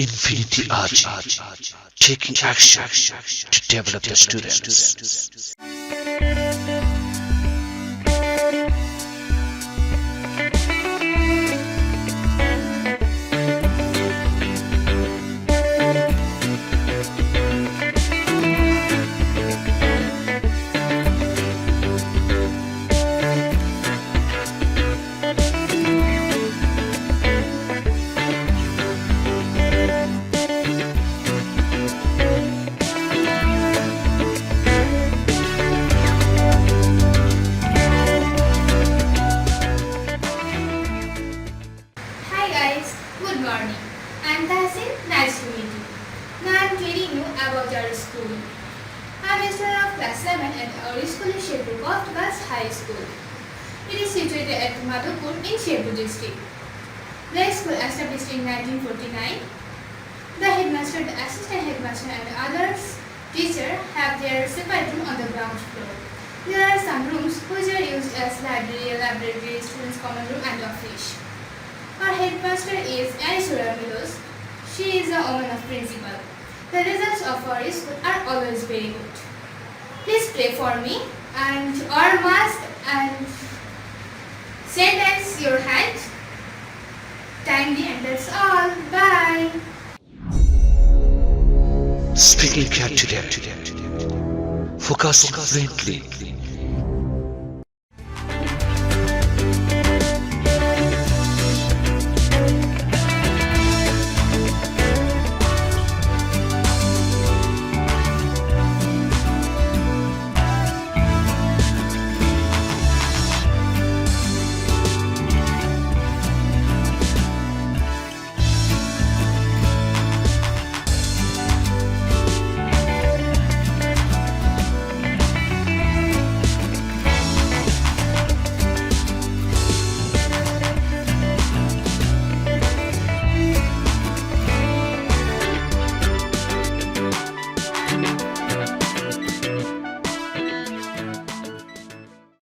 Infinity Ahzee, taking action to develop the students. Hi guys, good morning. I'm Tahsin, nice to meet you. Now I'm telling you about our school. I'm a student of class 7 and our school is Shirpur Girls High School. It is situated at Madhupur in Shirpur district. The school established in 1949. The headmaster, the assistant headmaster and others teachers have their separate room on the ground floor. There are some rooms which are used as library, laboratory, students' common room and office. Our headmaster is Aishwarya Milos. She is a woman of principle. The results of our school are always very good. Please pray for me and wear mask and sanitize your hands. Timely and that's all. Bye. Speaking candidate, focusing brilliantly,